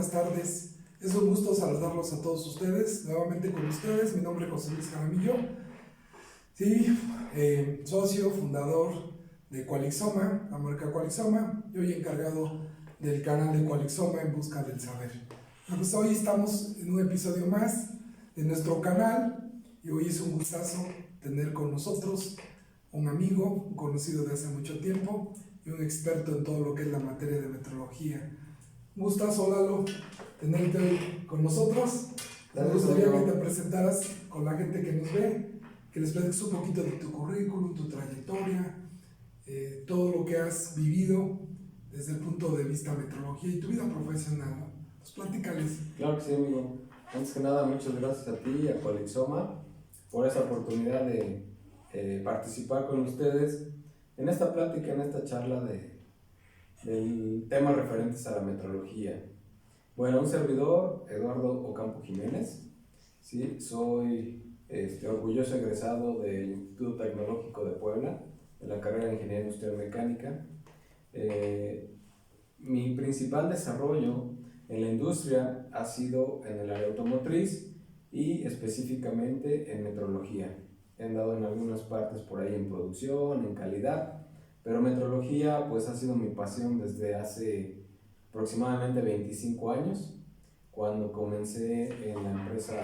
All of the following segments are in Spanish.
buenas tardes. Es un gusto saludarlos a todos ustedes, nuevamente con ustedes. Mi nombre es José Luis Jaramillo, sí, socio, fundador de Qualixoma, la marca Qualixoma, y hoy encargado del canal de Qualixoma en busca del saber. Pues hoy estamos en un episodio más de nuestro canal y hoy es un gustazo tener con nosotros un amigo, un conocido de hace mucho tiempo y un experto en todo lo que es la materia de metrología. Un gustazo, Lalo, tenerte hoy con nosotros. Me gustaría que te presentaras con la gente que nos ve, que les platiques un poquito de tu currículum, tu trayectoria, todo lo que has vivido desde el punto de vista metrología y tu vida profesional, ¿no? Pues platícales. Claro que sí, amigo. Antes que nada, muchas gracias a ti y a Qualixoma por esa oportunidad de participar con ustedes en esta plática, en esta charla del tema referentes a la metrología. Bueno, un servidor, Eduardo Ocampo Jiménez, ¿sí? Soy orgulloso egresado del Instituto Tecnológico de Puebla, de la carrera de Ingeniería Industrial Mecánica. Mi principal desarrollo en la industria ha sido en el área automotriz y específicamente en metrología. He andado en algunas partes por ahí en producción, en calidad, pero metrología pues ha sido mi pasión desde hace aproximadamente 25 años, cuando comencé en la empresa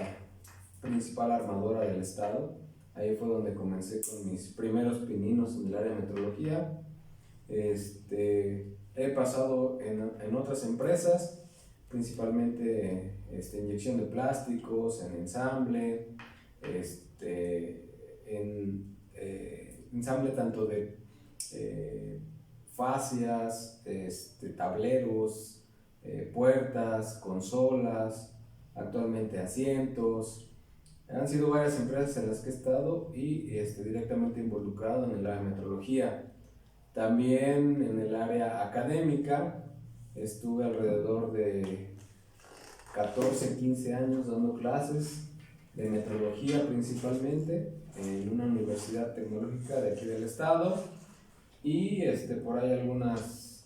principal armadora del estado. Ahí fue donde comencé con mis primeros pininos en el área de metrología. He pasado en otras empresas, principalmente inyección de plásticos, en ensamble, ensamble tanto de fascias, tableros, puertas, consolas, actualmente asientos. Han sido varias empresas en las que he estado y directamente involucrado en el área de metrología. También en el área académica estuve alrededor de 14, 15 años dando clases de metrología principalmente en una universidad tecnológica de aquí del estado y por ahí algunas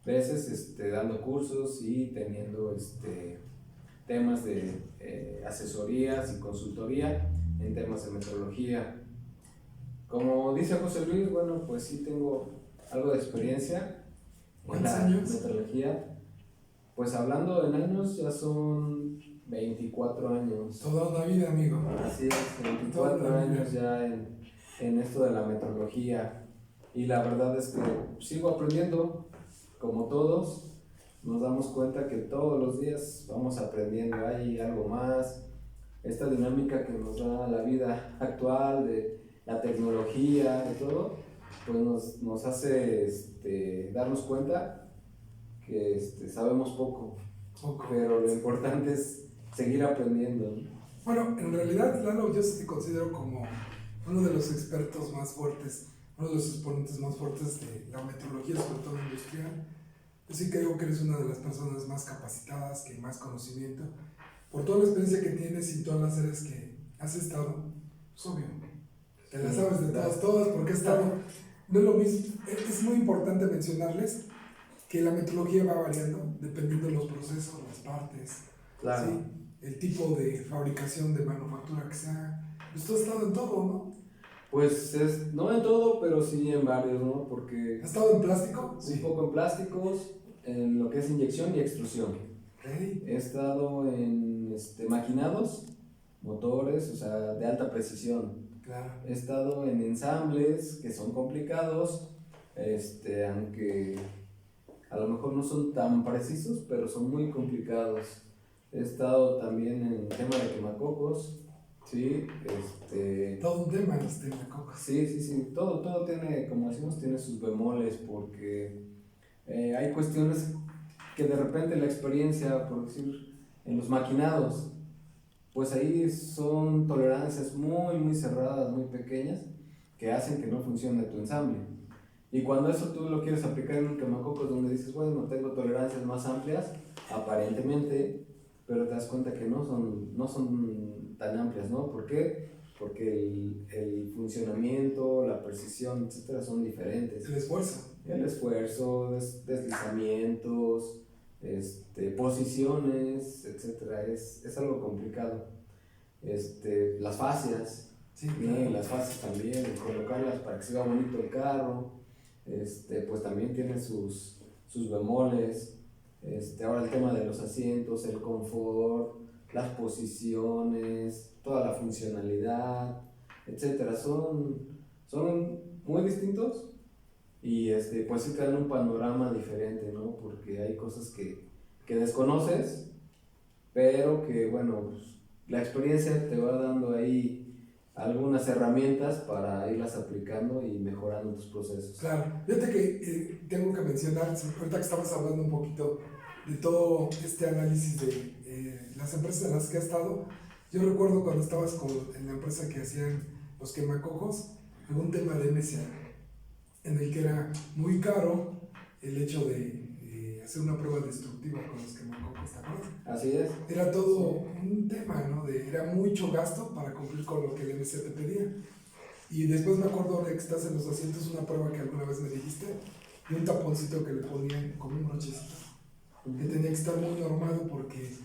veces dando cursos y teniendo temas de asesorías y consultoría en temas de metrología. Como dice José Luis, bueno, pues sí tengo algo de experiencia en la metrología. Pues hablando en años, ya son 24 años. Toda una vida, amigo. Así es, 24 años ya en esto de la metrología. Y la verdad es que sigo aprendiendo, como todos. Nos damos cuenta que todos los días vamos aprendiendo, hay algo más. Esta dinámica que nos da la vida actual, de la tecnología, de todo, pues nos hace darnos cuenta que sabemos poco, pero lo importante es seguir aprendiendo, ¿no? Bueno, en realidad, Lalo, yo sí te considero como uno de los expertos más fuertes, uno de los exponentes más fuertes de la metrología, sobre todo industrial. Yo sí creo que eres una de las personas más capacitadas, que más conocimiento, por toda la experiencia que tienes y todas las áreas que has estado. Es obvio, te las sabes de todas, porque has estado. No es lo mismo, es muy importante mencionarles que la metrología va variando dependiendo de los procesos, las partes, claro. ¿sí? El tipo de fabricación, de manufactura que sea. Pues tú has estado en todo, ¿no? Pues no en todo, pero sí en varios, ¿no? Porque ¿Has estado en plástico? Un poco en plásticos, en lo que es inyección y extrusión. Okay. He estado en maquinados, motores, o sea, de alta precisión. Claro. He estado en ensambles que son complicados, aunque a lo mejor no son tan precisos, pero son muy complicados. He estado también en el tema de quemacocos, ¿sí? Todo un tema los quemacocos. Sí, todo tiene, como decimos, tiene sus bemoles, porque hay cuestiones que de repente la experiencia, por decir, en los maquinados, pues ahí son tolerancias muy, muy cerradas, muy pequeñas, que hacen que no funcione tu ensamble. Y cuando eso tú lo quieres aplicar en un quemacocos donde dices, bueno, tengo tolerancias más amplias, aparentemente, pero te das cuenta que no son tan amplias, ¿no? ¿Por qué? Porque el funcionamiento, la precisión, etcétera, son diferentes. El esfuerzo, deslizamientos, posiciones, etcétera. Es algo complicado. Las fascias, Sí, ¿sí? claro. Las fascias también, colocarlas para que se vea bonito el carro, pues también tiene sus bemoles. Ahora el tema de los asientos, el confort, las posiciones, toda la funcionalidad, etcétera, son muy distintos y pues sí te dan un panorama diferente, ¿no? Porque hay cosas que desconoces, pero que bueno, pues, la experiencia te va dando ahí algunas herramientas para irlas aplicando y mejorando tus procesos. Claro, fíjate que tengo que mencionar, ahorita que estabas hablando un poquito de todo este análisis de las empresas en las que he estado, yo recuerdo cuando estabas en la empresa que hacían los quemacocos, hubo un tema de MSA, en el que era muy caro el hecho de hacer una prueba destructiva con los quemacocos, ¿te acuerdas? Así es. Era todo un tema, ¿no? Era mucho gasto para cumplir con lo que el MSA te pedía. Y después me acuerdo de que estás en los asientos, una prueba que alguna vez me dijiste, y un taponcito que le ponían como un brochecito, que tenía que estar muy normado porque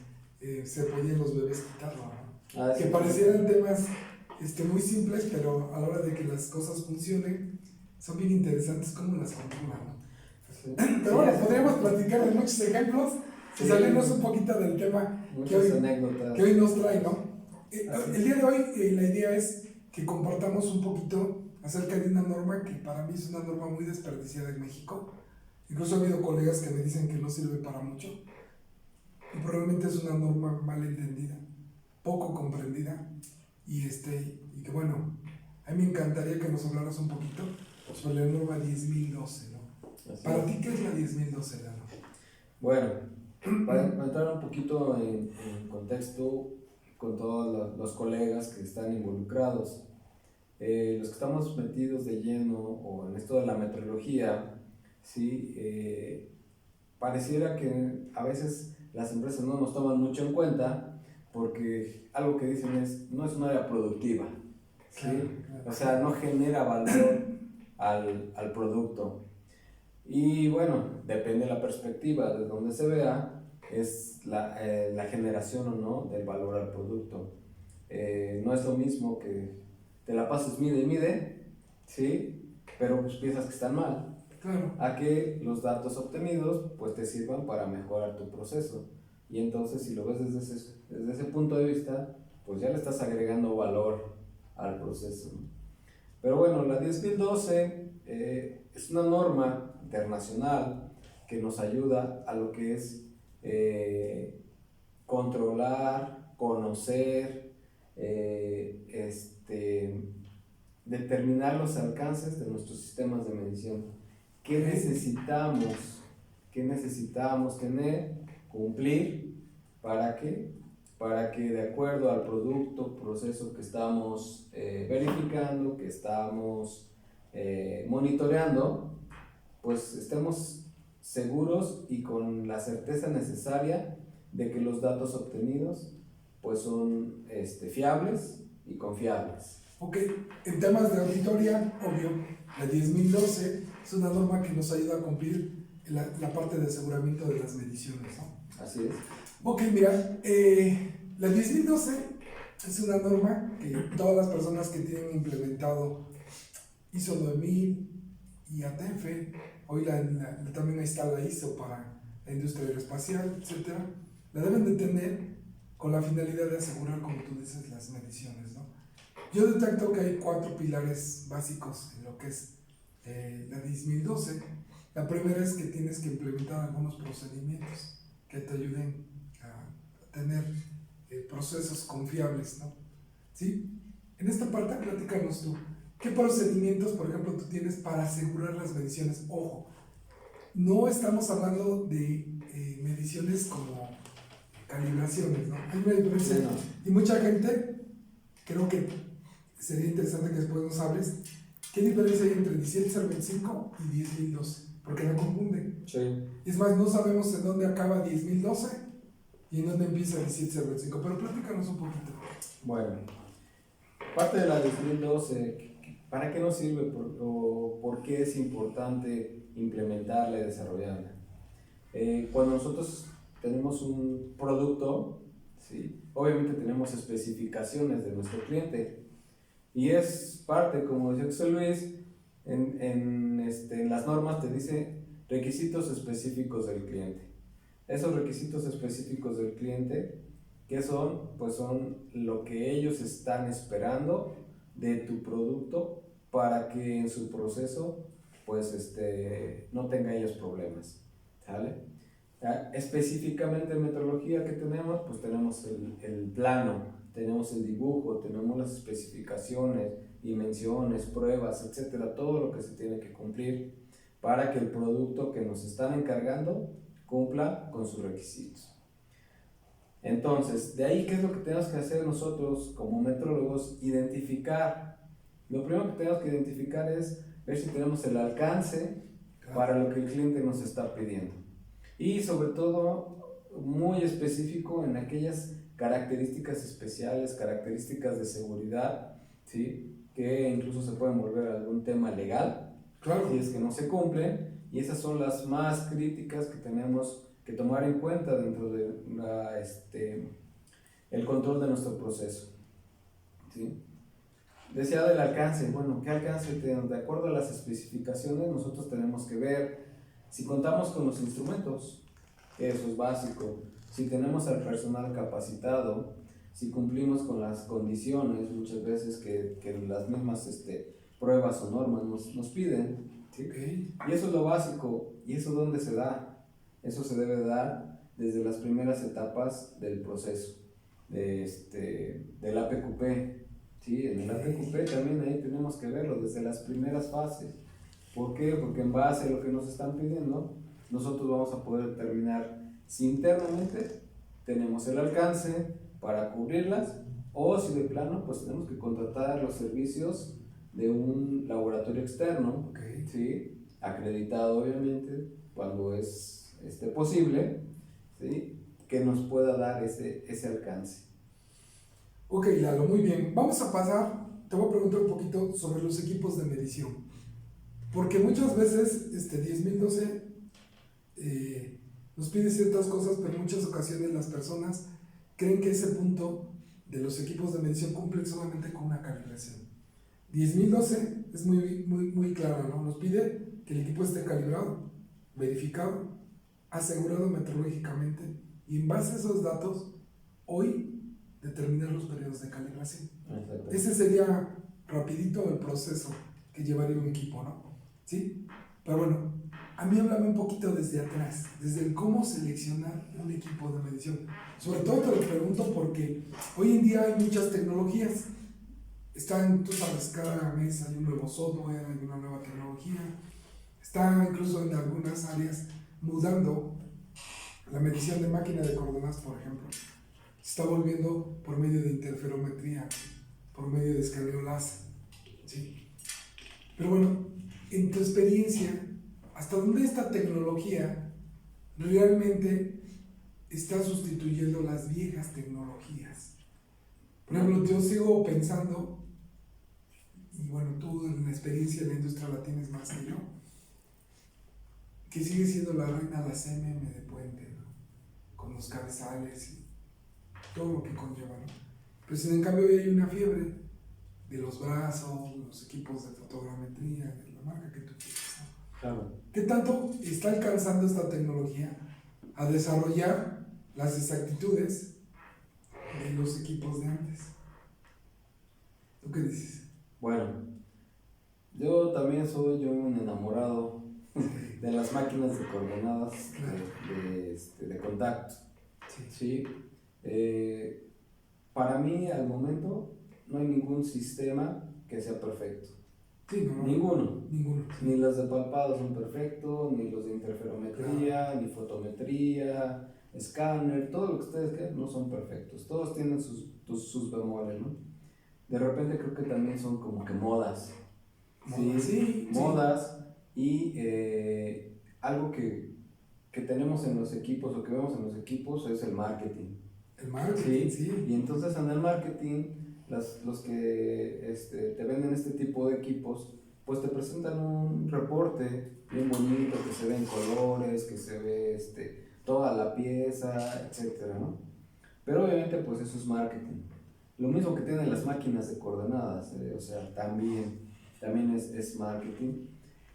se podían los bebés quitarlo, ¿no? Que Sí. parecieran temas muy simples, pero a la hora de que las cosas funcionen, son bien interesantes como las controlan, ¿no? Sí. Pero bueno, Sí, podríamos platicar de muchos ejemplos y sí, salirnos un poquito del tema muchas anécdotas. que hoy nos trae, ¿no? Así El día de hoy la idea es que compartamos un poquito acerca de una norma que para mí es una norma muy desperdiciada en México. Incluso ha habido colegas que me dicen que no sirve para mucho y probablemente es una norma mal entendida, poco comprendida y que bueno, a mí me encantaría que nos hablaras un poquito sobre la norma 10.012, ¿no? Así ¿Para es. ti qué es la 10.012, Lalo? Bueno, para entrar un poquito en contexto con todos los colegas que están involucrados, los que estamos metidos de lleno o en esto de la metrología, ¿sí? Pareciera que a veces las empresas no nos toman mucho en cuenta porque algo que dicen no es un área productiva, ¿sí? Claro, claro. O sea, no genera valor al producto. Y bueno, depende de la perspectiva, de donde se vea, es la generación o no del valor al producto. No es lo mismo que te la pases mide y mide, ¿sí? Pero pues piensas que están mal, Claro. a que los datos obtenidos pues te sirvan para mejorar tu proceso. Y entonces si lo ves desde ese punto de vista, pues ya le estás agregando valor al proceso, ¿no? Pero bueno, la 10.012 es una norma internacional que nos ayuda a lo que es controlar, conocer, determinar los alcances de nuestros sistemas de medición. ¿Qué necesitamos tener, cumplir? ¿Para qué? Para que de acuerdo al producto, proceso que estamos verificando, que estamos monitoreando, pues estemos seguros y con la certeza necesaria de que los datos obtenidos pues son fiables y confiables. Ok, en temas de auditoría, obvio, la 10.012 es una norma que nos ayuda a cumplir la parte de aseguramiento de las mediciones, ¿no? Así es. Ok, mira, la 10.012 es una norma que todas las personas que tienen implementado ISO 9000 y ATF, hoy también está la ISO para la industria aeroespacial, etcétera, la deben de tener con la finalidad de asegurar, como tú dices, las mediciones, ¿no? Yo detecto que hay 4 pilares básicos en lo que es la 10.012. La primera es que tienes que implementar algunos procedimientos que te ayuden a tener procesos confiables, ¿no? ¿Sí? En esta parte, platícanos tú. ¿Qué procedimientos, por ejemplo, tú tienes para asegurar las mediciones? Ojo, no estamos hablando de mediciones como calibraciones, ¿no? Hay una diferencia. Sí, no. Y mucha gente, creo que sería interesante que después nos hables, ¿qué diferencia hay entre 17025 y 10.012? Porque la confunden. Sí. Es más, no sabemos en dónde acaba 10.012 y en dónde empieza 1705, pero platícanos un poquito. Bueno, parte de la 10.012, ¿para qué nos sirve o por qué es importante implementarla y desarrollarla? Cuando nosotros tenemos un producto, ¿sí? Obviamente tenemos especificaciones de nuestro cliente y es parte, como decía José Luis, en las normas te dice requisitos específicos del cliente. Esos requisitos específicos del cliente, ¿qué son? Pues son lo que ellos están esperando de tu producto para que en su proceso pues no tenga ellos problemas, ¿sale? Específicamente en metrología que tenemos, pues tenemos el plano, tenemos el dibujo, tenemos las especificaciones, dimensiones, pruebas, etcétera, todo lo que se tiene que cumplir para que el producto que nos están encargando cumpla con sus requisitos. Entonces, de ahí, ¿qué es lo que tenemos que hacer nosotros como metrólogos? Identificar. Lo primero que tenemos que identificar es ver si tenemos el alcance para lo que el cliente nos está pidiendo. Y sobre todo, muy específico en aquellas características especiales, características de seguridad, ¿sí? Que incluso se pueden volver algún tema legal, claro, si es que no se cumplen, y esas son las más críticas que tenemos que tomar en cuenta dentro de el control de nuestro proceso, ¿sí? Decía del alcance. Bueno, ¿qué alcance tenemos? De acuerdo a las especificaciones, nosotros tenemos que ver si contamos con los instrumentos, que eso es básico, si tenemos al personal capacitado, si cumplimos con las condiciones, muchas veces que las mismas pruebas o normas nos piden, ¿sí? Okay. Y eso es lo básico. ¿Y eso dónde se da? Eso se debe dar desde las primeras etapas del proceso, del APQP. ¿Sí? En el APQP también ahí tenemos que verlo desde las primeras fases. ¿Por qué? Porque en base a lo que nos están pidiendo, nosotros vamos a poder determinar si internamente tenemos el alcance para cubrirlas o si de plano pues tenemos que contratar los servicios de un laboratorio externo, Okay. ¿sí? Acreditado obviamente cuando es posible, ¿sí? Que nos pueda dar ese alcance. Ok, Lalo, muy bien. Vamos a pasar, te voy a preguntar un poquito sobre los equipos de medición. Porque muchas veces 10012 nos pide ciertas cosas, pero en muchas ocasiones las personas creen que ese punto de los equipos de medición cumplen solamente con una calibración. 10012 es muy claro, ¿no? Nos pide que el equipo esté calibrado, verificado, asegurado metrológicamente y en base a esos datos, hoy determinar los periodos de calibración. Ese sería rapidito el proceso que llevaría un equipo, ¿no? ¿Sí? Pero bueno, a mí háblame un poquito desde atrás, desde el cómo seleccionar un equipo de medición. Sobre todo te lo pregunto porque hoy en día hay muchas tecnologías. Están, tú sabes, cada mes hay un nuevo software, hay una nueva tecnología. Está incluso en algunas áreas mudando la medición de máquina de coordenadas, por ejemplo. Se está volviendo por medio de interferometría, por medio de escaneo láser, ¿sí? Pero bueno, en tu experiencia, ¿hasta dónde esta tecnología realmente está sustituyendo las viejas tecnologías? Por ejemplo, yo sigo pensando, y bueno, tú en la experiencia en la industria la tienes más que yo, que sigue siendo la reina la CMM de puente, ¿no? Con los cabezales y todo lo que conlleva, ¿no? Pero sin en cambio hoy hay una fiebre de los brazos, los equipos de fotogrametría, de la marca que tú quieras, ¿no? Claro. ¿Qué tanto está alcanzando esta tecnología a desarrollar las exactitudes de los equipos de antes? ¿Tú qué dices? Bueno, yo también soy un enamorado de las máquinas de coordenadas, claro, de contacto. Sí. Para mí, al momento, no hay ningún sistema que sea perfecto. Sí, no, Ninguno. Ninguno. Ni los de palpado son perfectos, ni los de interferometría, claro, ni fotometría, escáner, todo lo que ustedes quieran no son perfectos. Todos tienen sus bemoles, ¿no? De repente creo que también son como que modas. Sí, modas y algo que tenemos en los equipos o que vemos en los equipos es el marketing. El marketing, sí. Y entonces en el marketing, los que te venden este tipo de equipos pues te presentan un reporte bien bonito, que se ven colores, que se ve toda la pieza, etcétera, ¿no? Pero obviamente pues eso es marketing. Lo mismo que tienen las máquinas de coordenadas, o sea, también es marketing.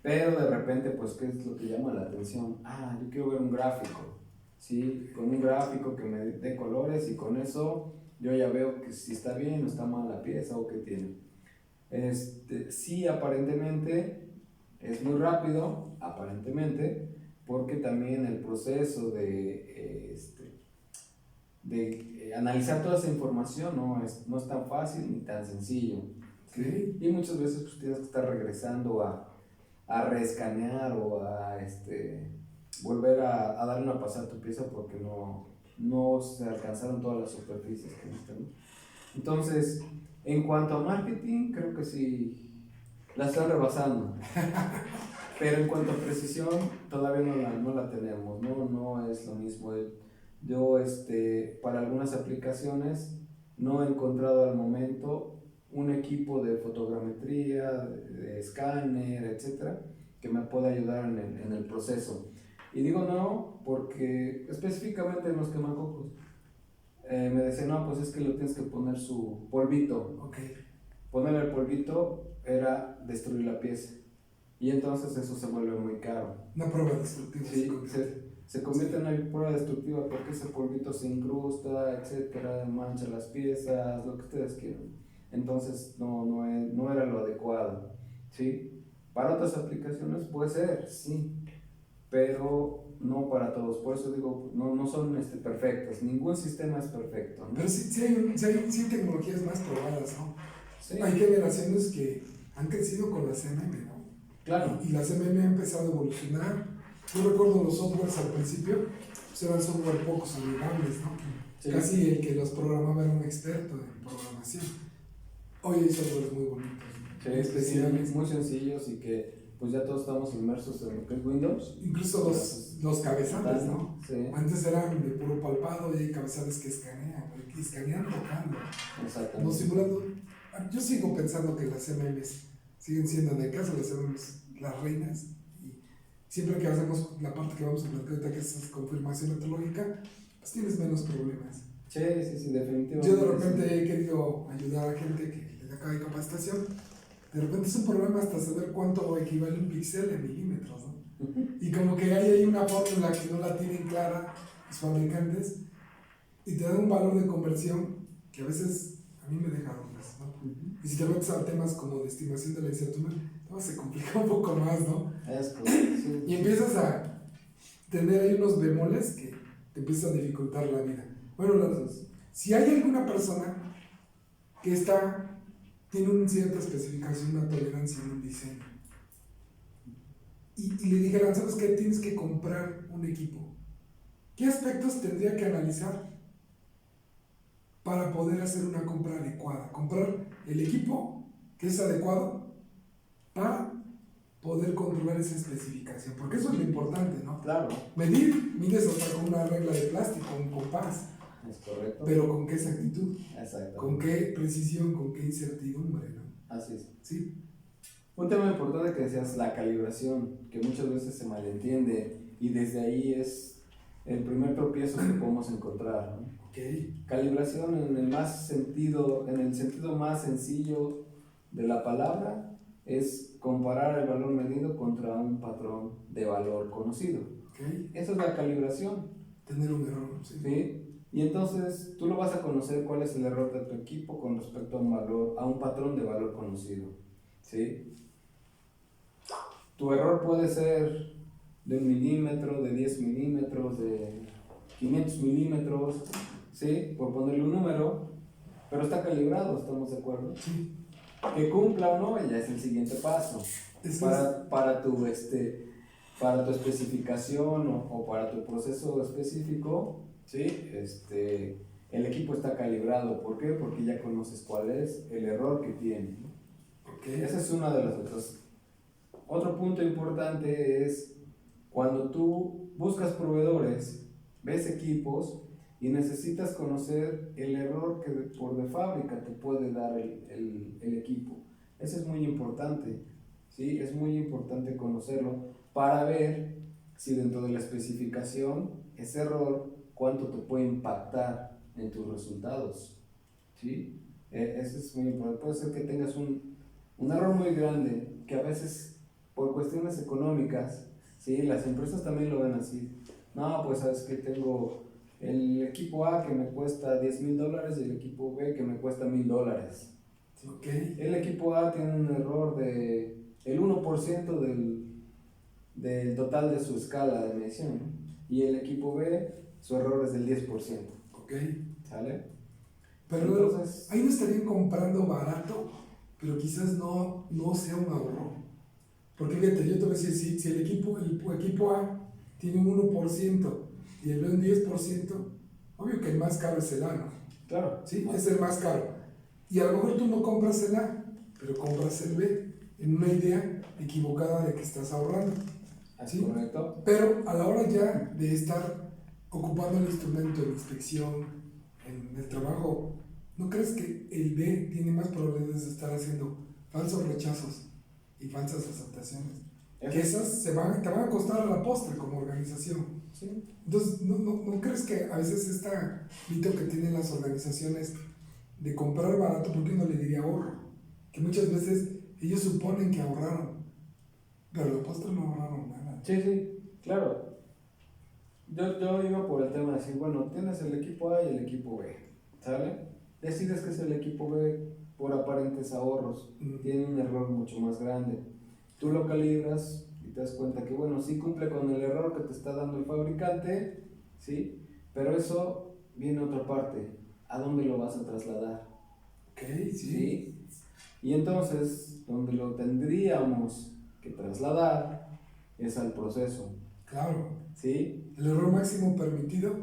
Pero de repente, pues, ¿qué es lo que llama la atención? Ah, yo quiero ver un gráfico, ¿sí? Con un gráfico que me dé colores y con eso yo ya veo que si está bien o está mal la pieza o qué tiene. Sí, aparentemente es muy rápido, aparentemente, porque también el proceso de analizar toda esa información no es tan fácil ni tan sencillo, ¿sí? Y muchas veces pues, tienes que estar regresando a reescanear o a volver a darle una pasada a tu pieza porque no se alcanzaron todas las superficies que necesitan. Entonces, en cuanto a marketing, creo que sí la están rebasando. Pero en cuanto a precisión, todavía no la tenemos, no es lo mismo. Yo, para algunas aplicaciones, no he encontrado al momento un equipo de fotogrametría, de escáner, etcétera, que me pueda ayudar en el proceso. Y digo no porque específicamente en los quemacocos me decían, no, pues es que lo tienes que poner su polvito. Okay. Ponerle el polvito era destruir la pieza. Y entonces eso se vuelve muy caro. Una prueba destructiva. Sí, se convierte en una prueba destructiva porque ese polvito se incrusta, etcétera, mancha las piezas, lo que ustedes quieran. Entonces no era lo adecuado, ¿sí? Para otras aplicaciones puede ser, sí, pero no para todos. Por eso digo, no son perfectas, ningún sistema es perfecto, ¿no? Pero sí hay tecnologías más probadas, ¿no? Sí. Hay generaciones que han crecido con la CMM, ¿no? Claro. Y la CMM ha empezado a evolucionar. Yo recuerdo los softwares al principio, pues eran software pocos amigables, ¿no? Sí. Casi el que los programaba era un experto en programación. Hoy hay softwares muy bonitos, sí, especiales. Muy sencillos y que pues ya todos estamos inmersos en lo que es Windows. Incluso los cabezales, ¿no? Sí. Antes eran de puro palpado y hay cabezales que escanean, y escanean tocando. Exactamente. No simulando. Yo sigo pensando que las CMMs siguen siendo, en el caso de las CMMs, las reinas. Y siempre que hacemos la parte que vamos a hablar ahorita, que es confirmación metodológica, pues tienes menos problemas. Sí, definitivamente. Yo de repente he querido ayudar a gente que le acaba de capacitación. De repente es un problema hasta saber cuánto equivale un píxel en milímetros, ¿no? Y como que hay una fórmula que no la tienen clara los fabricantes y te dan un valor de conversión que a veces a mí me deja dudas, ¿no? Y si te metes a temas como de estimación de la incertidumbre, todo se complica un poco más, ¿no? Es correcto, sí. Y empiezas a tener ahí unos bemoles que te empiezan a dificultar la vida. Bueno, si hay alguna persona que tiene una cierta especificación, una tolerancia en un diseño, y le dijeran, ¿sabes qué? Tienes que comprar un equipo. ¿Qué aspectos tendría que analizar para poder hacer una compra adecuada? Comprar el equipo que es adecuado para poder controlar esa especificación, porque eso es lo importante, ¿no? Claro. Mides hasta con una regla de plástico, un compás. Es correcto. Pero ¿con qué exactitud? Exacto. ¿Con qué precisión? ¿Con qué incertidumbre? ¿No? Así es. Sí. Un tema importante que decías, la calibración, que muchas veces se malentiende y desde ahí es el primer tropiezo que podemos encontrar, ¿no? Okay. Calibración en el sentido más sencillo de la palabra es comparar el valor medido contra un patrón de valor conocido. Okay. Esa es la calibración. Tener un error, sí. ¿Sí? Y entonces tú lo vas a conocer cuál es el error de tu equipo con respecto a un patrón de valor conocido. ¿Sí? Tu error puede ser de 1 milímetro, de 10 milímetros, de 500 milímetros, ¿sí? Por ponerle un número, pero está calibrado, ¿estamos de acuerdo? Sí. Que cumpla o no, ya es el siguiente paso. Para tu especificación o para tu proceso específico, ¿sí? El equipo está calibrado. ¿Por qué? Porque ya conoces cuál es el error que tiene. Okay. Esa es una de las otras. Otro punto importante es cuando tú buscas proveedores, ves equipos y necesitas conocer el error que por de fábrica te puede dar el equipo. Eso es muy importante. ¿sí? Es muy importante conocerlo para ver si dentro de la especificación ese error, cuánto te puede impactar en tus resultados, ¿sí? Eso es muy importante. Puede ser que tengas un error muy grande, que a veces por cuestiones económicas, ¿sí? Las empresas también lo ven así. No, pues sabes que tengo el equipo A que me cuesta $10,000 y el equipo B que me cuesta $1,000. Ok. El equipo A tiene un error de el 1% del total de su escala de medición, ¿no? Y el equipo B, su error es del 10%. Ok. ¿Sale? Pero Entonces, ahí no estarían comprando barato, pero quizás no sea un ahorro. Porque fíjate, yo te voy a decir, si el equipo A tiene un 1% y el B un 10%, obvio que el más caro es el A, ¿no? claro, ¿Sí? Es el más caro. Y a lo mejor tú no compras el A, pero compras el B, en una idea equivocada de que estás ahorrando. es ¿Sí? correcto. Pero a la hora ya de estar ocupando el instrumento de inspección en el trabajo, ¿no crees que el B tiene más probabilidades de estar haciendo falsos rechazos y falsas aceptaciones? Que esas te van a costar a la postre como organización. Sí. Entonces, ¿no crees que a veces este mito que tienen las organizaciones de comprar barato, ¿por qué no le diría ahorro? Que muchas veces ellos suponen que ahorraron, pero a la postre no ahorraron nada. Sí, sí, claro. Yo iba por el tema de decir, bueno, tienes el equipo A y el equipo B, ¿sale? Decides que es el equipo B por aparentes ahorros, tiene un error mucho más grande. Tú lo calibras y te das cuenta que, bueno, sí cumple con el error que te está dando el fabricante, ¿sí? Pero eso viene a otra parte. ¿A dónde lo vas a trasladar? Ok, sí. ¿Sí? Y entonces, donde lo tendríamos que trasladar es al proceso, Claro. ¿sí? El error máximo permitido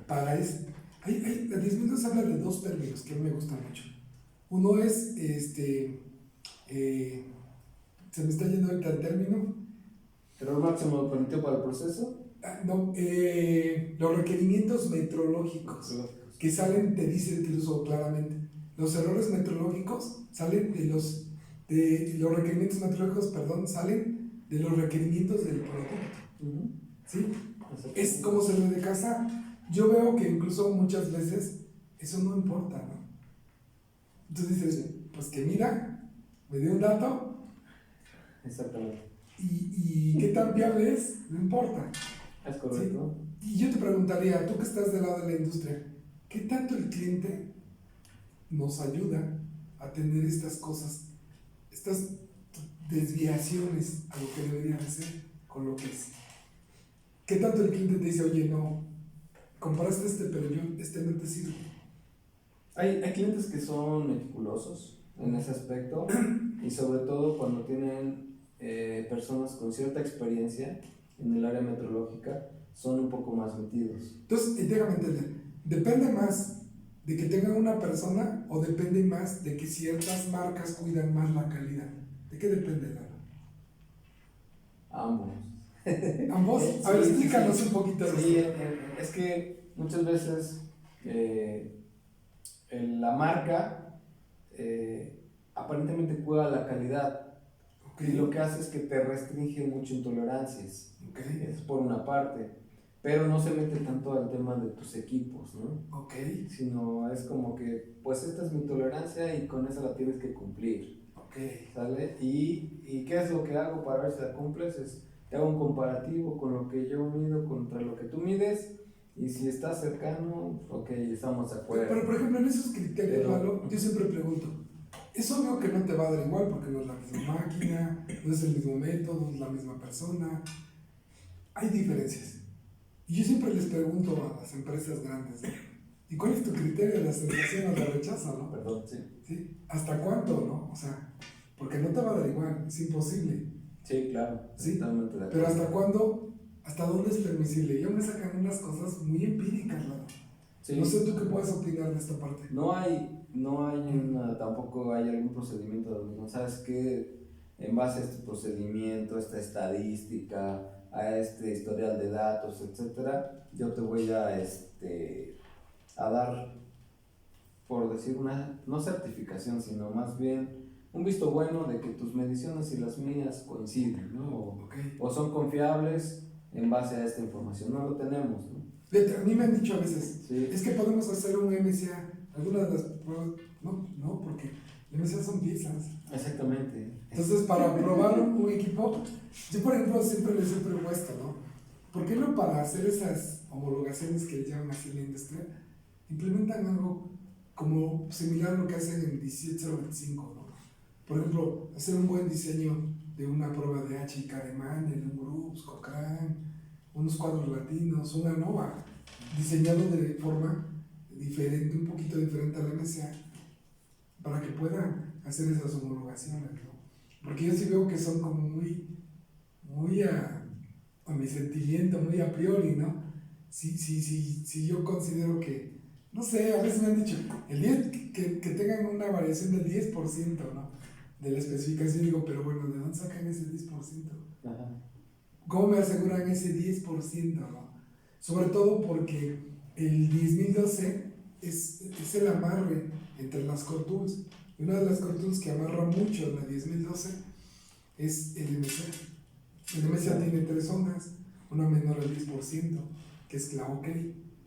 para es. La 10.000 nos habla de dos términos que a mí me gustan mucho. Uno es, se me está yendo ahorita el término. Error máximo permitido para el proceso. No, los requerimientos metrológicos que salen, te dice incluso claramente. Los errores metrológicos salen de los requerimientos metrológicos, perdón, salen de los requerimientos del producto. ¿Sí? Es como se debe de casa. Yo veo que incluso muchas veces eso no importa, ¿no? Entonces dices, pues que mira, me dio un dato. Exactamente. Y qué tan viable es, no importa. Es correcto. ¿Sí? Y yo te preguntaría, tú que estás del lado de la industria, ¿qué tanto el cliente nos ayuda a tener estas cosas, estas desviaciones a lo que debería de ser con lo que es? ¿Qué tanto el cliente te dice, oye, no, compraste pero este no te sirve? Hay clientes que son meticulosos en ese aspecto y sobre todo cuando tienen personas con cierta experiencia en el área meteorológica, son un poco más metidos. Entonces, déjame entender, ¿depende más de que tengan una persona o depende más de que ciertas marcas cuidan más la calidad? ¿De qué depende, Lalo? Ambos. ¿Ambos? A ver, Sí, explícanos sí. un poquito de Sí, esto. es que muchas veces la marca aparentemente cuida la calidad. Okay. Y lo que hace es que te restringe mucho intolerancias. Okay. Es por una parte. Pero no se mete tanto al tema de tus equipos, ¿no? Okay. Sino es como que, pues esta es mi tolerancia y con esa la tienes que cumplir. Okay. ¿Sale? ¿Y qué es lo que hago para ver si la cumples? Te hago un comparativo con lo que yo mido contra lo que tú mides. Y si está cercano, ok, estamos de acuerdo. Pero por ejemplo, en esos criterios, Lalo, yo siempre pregunto, es obvio que no te va a dar igual porque no es la misma máquina, no es el mismo método, no es la misma persona. Hay diferencias. Y yo siempre les pregunto a las empresas grandes, ¿no? ¿Y cuál es tu criterio de aceptación o de rechazo, no? Perdón, sí. ¿Sí? ¿Hasta cuánto, no? O sea, porque no te va a dar igual, es imposible. Sí, claro. ¿Sí? Totalmente de acuerdo. Pero ¿hasta cuándo? ¿Hasta dónde es permisible? Yo me sacan unas cosas muy empíricas, Lalo. Sí. No sé tú qué puedes opinar de esta parte. No hay tampoco hay algún procedimiento donde no sabes que en base a este procedimiento, a esta estadística, a este historial de datos, etcétera, yo te voy a dar, por decir una, no certificación, sino más bien un visto bueno de que tus mediciones y las mías coinciden, ¿no? Ok. O son confiables en base a esta información. No lo tenemos, ¿no? Fíjate, a mí me han dicho a veces, Sí. es que podemos hacer un MCA. Algunas de las pruebas, no, porque MCA son piezas. Exactamente. Entonces, para probar un equipo, yo por ejemplo siempre les he propuesto, ¿no? ¿Por qué no para hacer esas homologaciones que le llaman así en la industria, implementan algo como similar a lo que hacen en 17025, ¿no? Por ejemplo, hacer un buen diseño de una prueba de H y K de Manuel, un Groups, Cochrane, unos cuadros latinos, una NOVA, diseñado de forma diferente, un poquito diferente a la MSA, para que puedan hacer esas homologaciones, ¿no? Porque yo sí veo que son como muy a mi sentimiento, muy a priori, ¿no? Sí, yo considero que, no sé, a veces me han dicho, el 10, que tengan una variación del 10%, ¿no? De la especificación, digo, pero bueno, ¿de dónde sacan ese 10%? Ajá. ¿Cómo me aseguran ese 10%, no? Sobre todo porque el 10012 es el amarre entre las core tools. Y una de las core tools que amarra mucho en la 10012 es el MSA. El MSA tiene 3 zonas, una menor al 10%, que es la OK.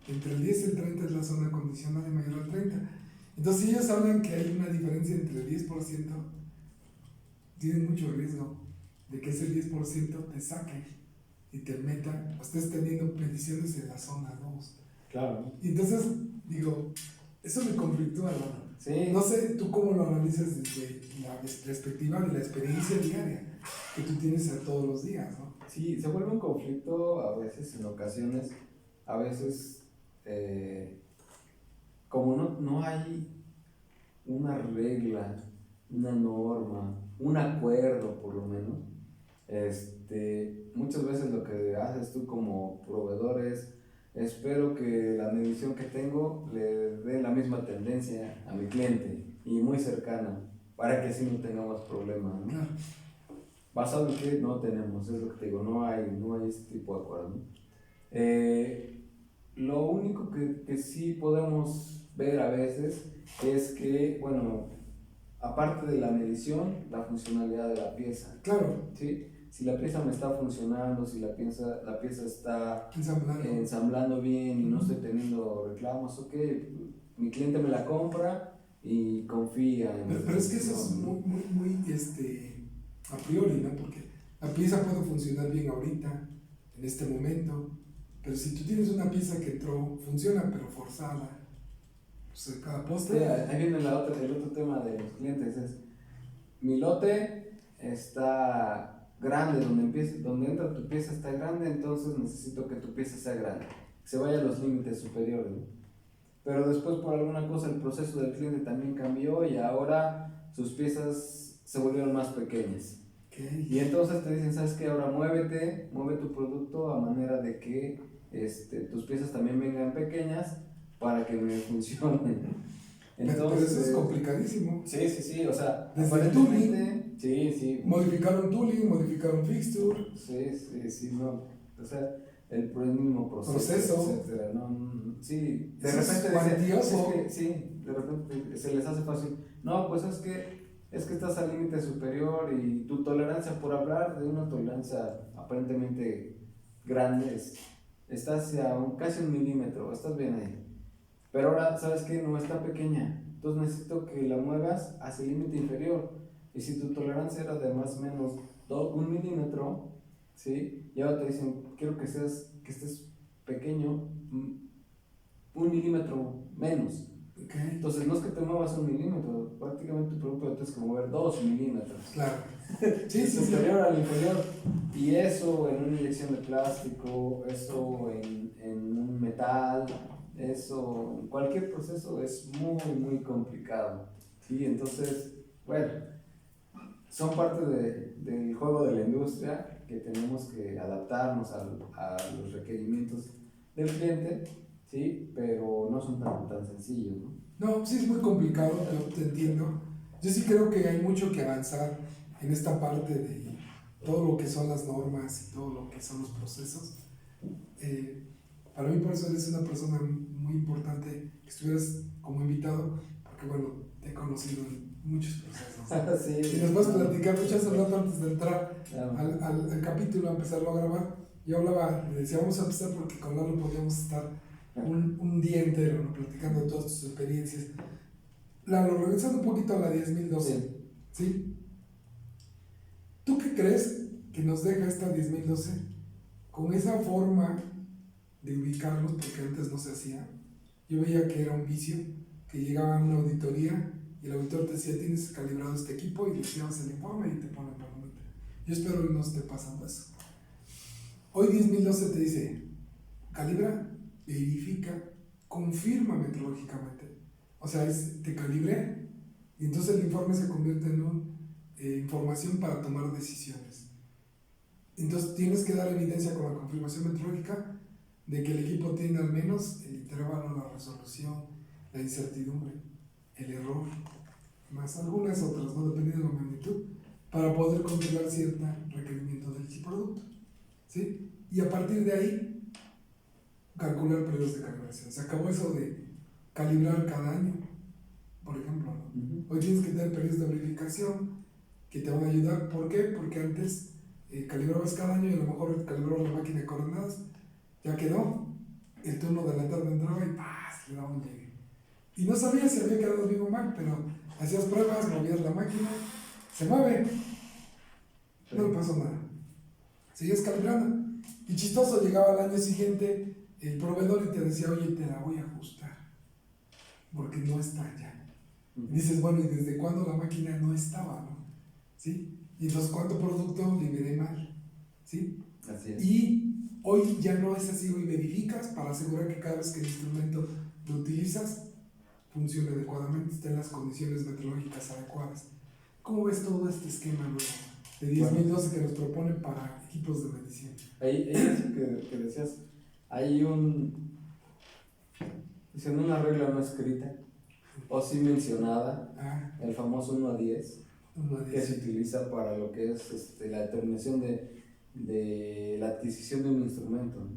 Entre el 10 y el 30 es la zona condicional y mayor al 30. Entonces, si ellos hablan que hay una diferencia entre el 10%, tienen mucho riesgo de que ese 10% te saque y te meta, o estés teniendo peticiones en la zona 2. Claro. Y entonces, digo, eso me conflictúa, ¿no? Sí. No sé tú cómo lo analizas desde la perspectiva de la experiencia diaria que tú tienes a todos los días, ¿no? Sí, se vuelve un conflicto a veces, en ocasiones, a veces, como no hay una regla, una norma, un acuerdo por lo menos, muchas veces lo que haces tú como proveedor es, espero que la medición que tengo le dé la misma tendencia a mi cliente y muy cercana, para que así no tengamos problemas, ¿no? Claro. Basado en que no tenemos, es lo que te digo, no hay este tipo de acuerdo. Lo único que sí podemos ver a veces es que, bueno, aparte de la medición, la funcionalidad de la pieza. Claro. ¿Sí? Si la pieza me está funcionando, si la pieza está ensamblando bien y no estoy teniendo reclamos, ok, mi cliente me la compra y confía en pero es que eso es muy a priori, ¿no? Porque la pieza puede funcionar bien ahorita, en este momento, pero si tú tienes una pieza que entró, funciona pero forzada, pues cada postre. Sí, ahí viene el otro tema de los clientes, es mi lote está grande, donde entra tu pieza está grande, entonces necesito que tu pieza sea grande, que se vaya a los límites superiores, ¿no? Pero después por alguna cosa el proceso del cliente también cambió y ahora sus piezas se volvieron más pequeñas. Okay. Y entonces te dicen, ¿sabes qué? Ahora mueve tu producto a manera de que tus piezas también vengan pequeñas para que me funcionen. Entonces, pero eso es complicadísimo. Sí, o sea, desde el tooling, sí. Modificaron tooling, modificaron fixture. Sí, no. O sea, el mismo proceso. Etcétera, no, sí, de eso repente es cuantioso. de repente se les hace fácil. No, pues es que estás al límite superior y tu tolerancia, por hablar de una tolerancia aparentemente grande, está hacia casi 1 milímetro, estás bien ahí. Pero ahora, ¿sabes qué? No está pequeña, entonces necesito que la muevas hacia el límite inferior. Y si tu tolerancia era de más o menos 1 milímetro, ¿sí? Y ahora te dicen, quiero que estés pequeño, 1 milímetro menos. Okay. Entonces no es que te muevas 1 milímetro, prácticamente tu producto lo tienes que mover 2 milímetros. Claro. Sí, superior al inferior. Y eso en una inyección de plástico, eso en un metal, eso en cualquier proceso es muy complicado. ¿Sí? Entonces, bueno, son parte del juego de la industria que tenemos que adaptarnos a los requerimientos del cliente, ¿sí? Pero no son tan sencillos, ¿no? No, sí es muy complicado, pero te entiendo. Yo sí creo que hay mucho que avanzar en esta parte de todo lo que son las normas y todo lo que son los procesos. Para mí por eso eres una persona muy importante que estuvieras como invitado, porque bueno, te he conocido en muchos procesos. Sí, Y nos puedes platicar mucho hace rato antes de entrar claro. al capítulo, a empezarlo a grabar. Yo hablaba, le decía, vamos a empezar porque con Lalo podíamos estar un día entero, ¿no? Platicando de todas tus experiencias. Lalo, regresando un poquito a la 10.012, ¿sí? ¿Tú qué crees que nos deja esta 10.012 con esa forma de ubicarlos? Porque antes no se hacía. Yo veía que era un vicio, que llegaba a una auditoría y el auditor te decía, tienes calibrado este equipo, y le llevas el informe y te ponen palomita. Yo espero que no esté pasando eso. Hoy 10.012 te dice, calibra, verifica, confirma metrológicamente. O sea, te calibré y entonces el informe se convierte en una información para tomar decisiones. Entonces tienes que dar evidencia con la confirmación metrológica de que el equipo tiene al menos el intervalo, la resolución, la incertidumbre, el error, más algunas otras, ¿no? Dependiendo de la magnitud, para poder controlar cierto requerimiento del producto, ¿sí? Y a partir de ahí, calcular periodos de calibración. Se acabó eso de calibrar cada año, por ejemplo, ¿no? Hoy tienes que tener periodos de verificación que te van a ayudar. ¿Por qué? Porque antes calibrabas cada año y a lo mejor calibrabas la máquina de coordenadas, ya quedó, el turno de la tarde entraba y ¡paz! Le daba un llegue. Y no sabías si había quedado bien o mal, pero hacías pruebas, movías la máquina, se mueve, no le pasó nada. Seguías calibrando. Y chistoso, llegaba al año siguiente el proveedor y te decía, oye, te la voy a ajustar, porque no está ya. Y dices, bueno, ¿y desde cuándo la máquina no estaba, no? ¿Sí? Y entonces, ¿cuánto producto liberé mal? ¿Sí? Así es. Y hoy ya no es así, hoy verificas para asegurar que cada vez que el instrumento lo utilizas funcione adecuadamente, esté en las condiciones meteorológicas adecuadas. ¿Cómo ves todo este esquema nuevo de 10.012 que nos proponen para equipos de medición? Ahí es que decías, hay dicen una regla no escrita, o sí mencionada, el famoso 1 a 10, que se utiliza para lo que es la determinación de la adquisición de un instrumento,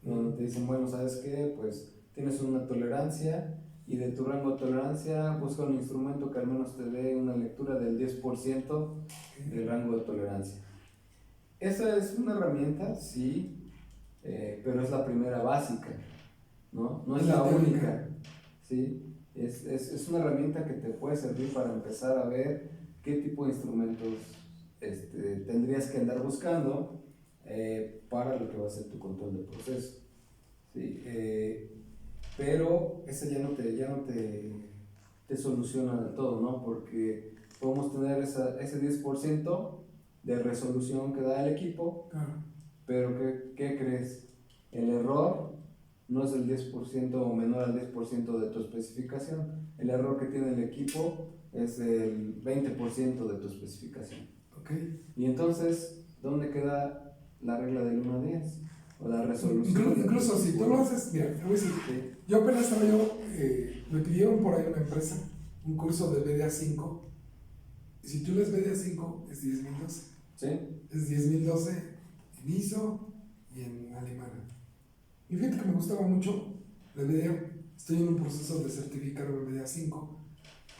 ¿no? Donde te dicen, bueno, ¿sabes qué? Pues tienes una tolerancia y de tu rango de tolerancia busca un instrumento que al menos te dé una lectura del 10% del rango de tolerancia. Esa es una herramienta, sí, pero es la primera básica, ¿no? No es la única, ¿sí? Es una herramienta que te puede servir para empezar a ver qué tipo de instrumentos tendrías que andar buscando para lo que va a ser tu control de proceso, ¿sí? Pero esa ya no te soluciona del todo, ¿no? Porque podemos tener ese 10% de resolución que da el equipo, pero ¿qué crees? El error no es el 10% o menor al 10% de tu especificación. El error que tiene el equipo es el 20% de tu especificación. Okay. Y entonces, ¿dónde queda la regla del 1 a 10? O la resolución. Incluso si tú lo haces, mira, te voy a decir, sí. Yo apenas estaba me pidieron por ahí una empresa, un curso de BDA5, y si tú lees BDA5 es 10.012. ¿Sí? Es 10.012 en ISO y en alemán. Y fíjate que me gustaba mucho la BDA, estoy en un proceso de certificar BDA5,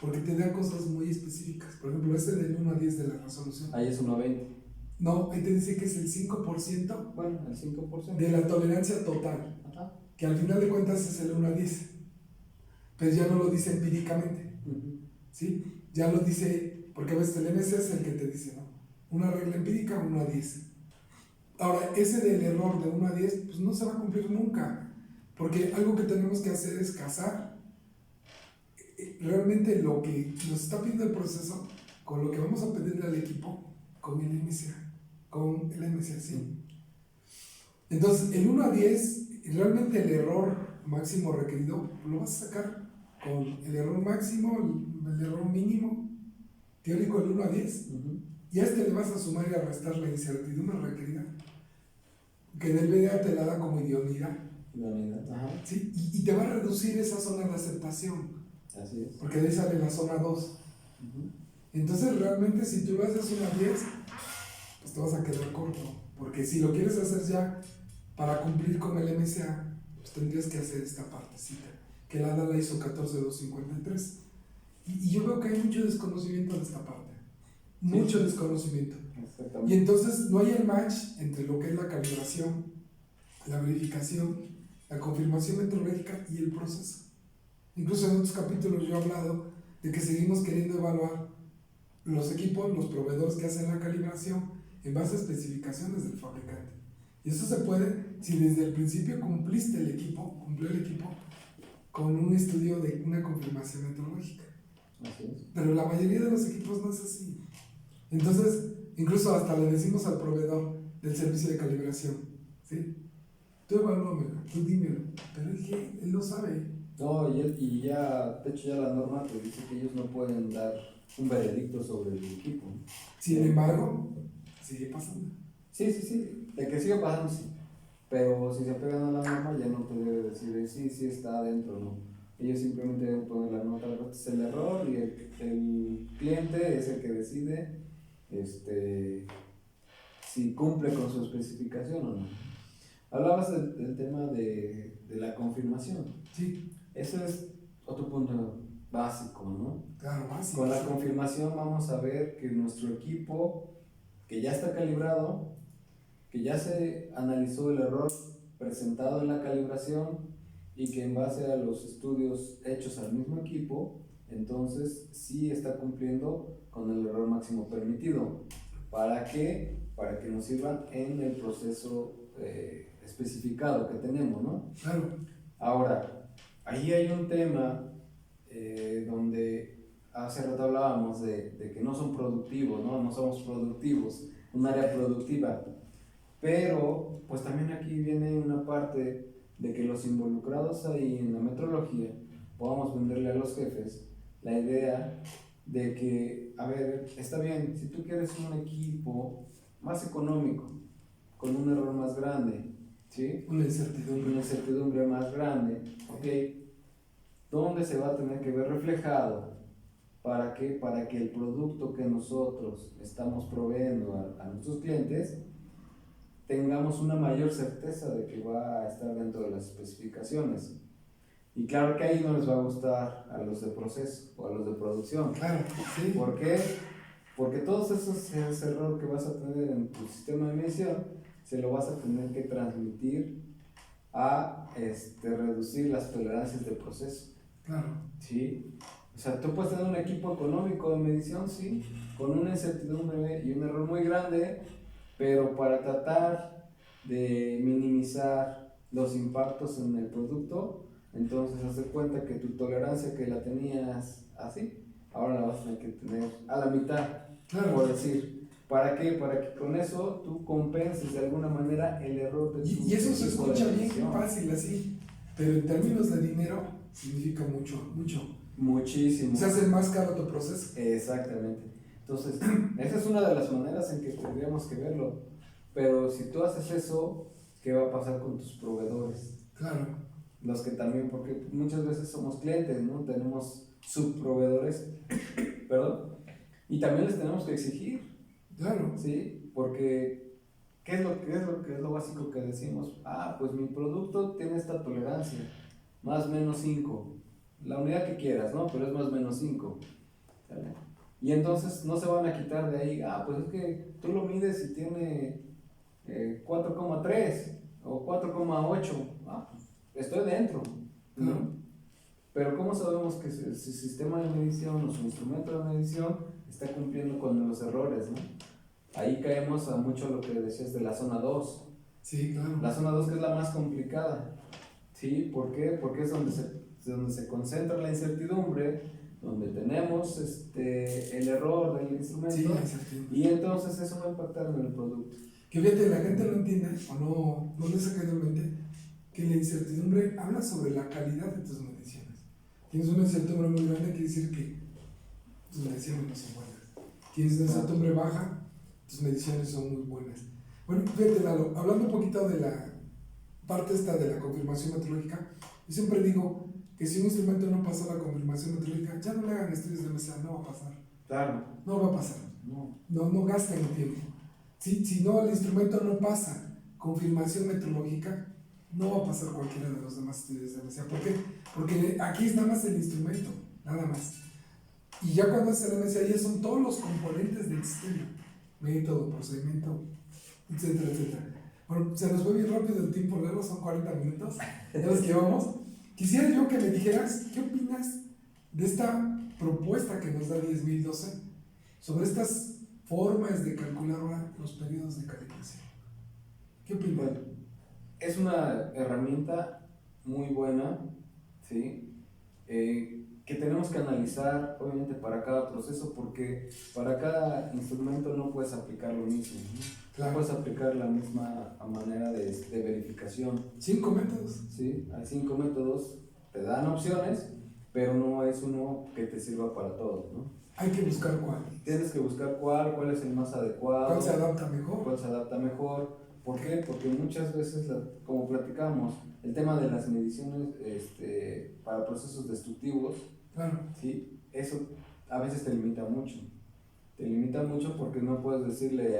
porque te da cosas muy específicas. Por ejemplo, del 1 a 10 de la resolución. Ahí es 1 a 20. No, ahí te dice que es el 5%. Bueno, el 5%. De la tolerancia total. Ajá. Que al final de cuentas es el 1 a 10. Pero ya no lo dice empíricamente. ¿Sí? Ya lo dice, porque a veces el MS es el que te dice, ¿no? Una regla empírica, 1 a 10. Ahora, ese del error de 1 a 10, pues no se va a cumplir nunca. Porque algo que tenemos que hacer es casar realmente lo que nos está pidiendo el proceso con lo que vamos a pedirle al equipo con el MSA. Con el MSA, sí. Entonces, el 1 a 10, realmente el error máximo requerido lo vas a sacar con el error máximo, el error mínimo, teórico el 1 a 10, y a le vas a sumar y a restar la incertidumbre requerida, que en el BDA te la da como idoneidad. ¿Sí? Y te va a reducir esa zona de aceptación. Así es. Porque de ahí sale la zona 2. Entonces, realmente, si tú lo haces 1 a 10, pues te vas a quedar corto. Porque si lo quieres hacer ya para cumplir con el MSA, pues tendrías que hacer esta partecita, que la da la ISO 14253. Y yo veo que hay mucho desconocimiento de esta parte, mucho desconocimiento. Exactamente. Y entonces no hay el match entre lo que es la calibración, la verificación, la confirmación metrológica y el proceso. Incluso en otros capítulos yo he hablado de que seguimos queriendo evaluar los equipos, los proveedores que hacen la calibración en base a especificaciones del fabricante. Y eso se puede si desde el principio cumplió el equipo con un estudio de una confirmación metrológica. Así es. Pero la mayoría de los equipos no es así. Entonces, incluso hasta le decimos al proveedor del servicio de calibración, ¿sí? Tú evalúame, tú dímelo, pero él no sabe. No, y ya, de hecho ya la norma te dice que ellos no pueden dar un veredicto sobre el equipo. Sin embargo, sigue pasando. Sí, de que sigue pasando, sí. Pero si se pegan a la norma ya no te debe decir sí está adentro, no. Ellos simplemente deben poner la nota, este es el error y el cliente es el que decide si cumple con su especificación o no. Hablabas del tema de la confirmación. Sí. Ese es otro punto básico, ¿no? Claro, básico. Con la confirmación vamos a ver que nuestro equipo, que ya está calibrado, que ya se analizó el error presentado en la calibración y que en base a los estudios hechos al mismo equipo, entonces sí está cumpliendo con el error máximo permitido. ¿Para qué? Para que nos sirvan en el proceso especificado que tenemos, ¿no? Claro. Ahora, ahí hay un tema donde hace rato hablábamos de que no son productivos, ¿no? No somos productivos, un área productiva. Pero, pues también aquí viene una parte de que los involucrados ahí en la metrología podamos venderle a los jefes la idea de que, a ver, está bien, si tú quieres un equipo más económico, con un error más grande, ¿sí? Una incertidumbre Más grande, ¿ok? ¿Dónde se va a tener que ver reflejado? ¿Para qué? Para que el producto que nosotros estamos proveyendo a nuestros clientes tengamos una mayor certeza de que va a estar dentro de las especificaciones. Y claro que ahí no les va a gustar a los de proceso o a los de producción. Claro, sí. ¿Por qué? Porque todos ese error que vas a tener en tu sistema de medición se lo vas a tener que transmitir a reducir las tolerancias de proceso. Claro. ¿Sí? O sea, tú puedes tener un equipo económico de medición, sí, con una incertidumbre y un error muy grande, pero para tratar de minimizar los impactos en el producto, entonces haz de cuenta que tu tolerancia que la tenías así, ahora la vas a tener que tener a la mitad, Claro. por decir. ¿Para qué? Para que con eso tú compenses de alguna manera el error de tu Y eso se equipo de escucha bien medición. fácil así, pero en términos de dinero significa mucho. Muchísimo. Se hace más caro tu proceso. Exactamente. Entonces, esa es una de las maneras en que tendríamos que verlo. Pero si tú haces eso, ¿qué va a pasar con tus proveedores? Claro. Los que también, porque muchas veces somos clientes, ¿no? Tenemos subproveedores, perdón, y también les tenemos que exigir. Claro. ¿Sí? Porque, ¿qué es lo básico que decimos? Pues mi producto tiene esta tolerancia, más o menos 5. La unidad que quieras, ¿no? Pero es más o menos 5. ¿Sale? Y entonces no se van a quitar de ahí, pues es que tú lo mides y tiene 4,3 o 4,8. Estoy dentro, ¿no? Pero ¿cómo sabemos que su sistema de medición o su instrumento de medición está cumpliendo con los errores, ¿no? Ahí caemos a mucho lo que decías de la zona 2. Sí, claro. La zona 2 que es la más complicada. ¿Sí? ¿Por qué? Porque es donde se concentra la incertidumbre, donde tenemos el error del instrumento. Sí, la incertidumbre. Y entonces eso va a impactar en el producto. Que fíjate, la gente no entiende o no les ha caído en mente que la incertidumbre habla sobre la calidad de tus mediciones. Tienes una incertidumbre muy grande, quiere decir que tus mediciones no son buenas. Tienes una incertidumbre baja, tus mediciones son muy buenas. Bueno, fíjate, Lalo, hablando un poquito de la parte esta de la confirmación metrológica, yo siempre digo que si un instrumento no pasa la confirmación metrológica, ya no le hagan estudios de mezcla, no va a pasar. Claro. No va a pasar. No gasten el tiempo. Si no, el instrumento no pasa confirmación metrológica, no va a pasar cualquiera de los demás estudios de mezcla. ¿Por qué? Porque aquí es nada más el instrumento, nada más. Y ya cuando haces el MSA ya son todos los componentes del sistema, método, procedimiento, etcétera, etcétera. Bueno, se nos fue bien rápido el tiempo, luego son 40 minutos, ya los que vamos. Quisiera yo que me dijeras, ¿qué opinas de esta propuesta que nos da 10.012 sobre estas formas de calcular ahora los periodos de calibración? ¿Qué opinas? Bueno, es una herramienta muy buena, ¿sí? Que tenemos que analizar, obviamente, para cada proceso, porque para cada instrumento no puedes aplicar lo mismo, ¿no? Claro. No puedes aplicar la misma manera de verificación. 5 métodos. ¿Sí? Hay 5 métodos, te dan opciones, pero no es uno que te sirva para todo, ¿no? Hay que buscar cuál. Tienes que buscar cuál es el más adecuado, ¿Cuál se adapta mejor? cuál se adapta mejor. ¿Por qué? Porque muchas veces, como platicamos, el tema de las mediciones para procesos destructivos, Claro. ¿sí? Eso a veces te limita mucho. Te limita mucho porque no puedes decirle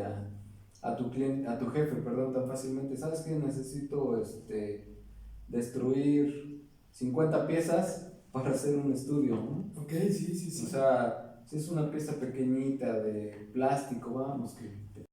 a tu cliente, a tu jefe, perdón, tan fácilmente, ¿sabes qué? Necesito destruir 50 piezas para hacer un estudio, ¿no? Ok, sí. O sea, si es una pieza pequeñita de plástico, vamos, que te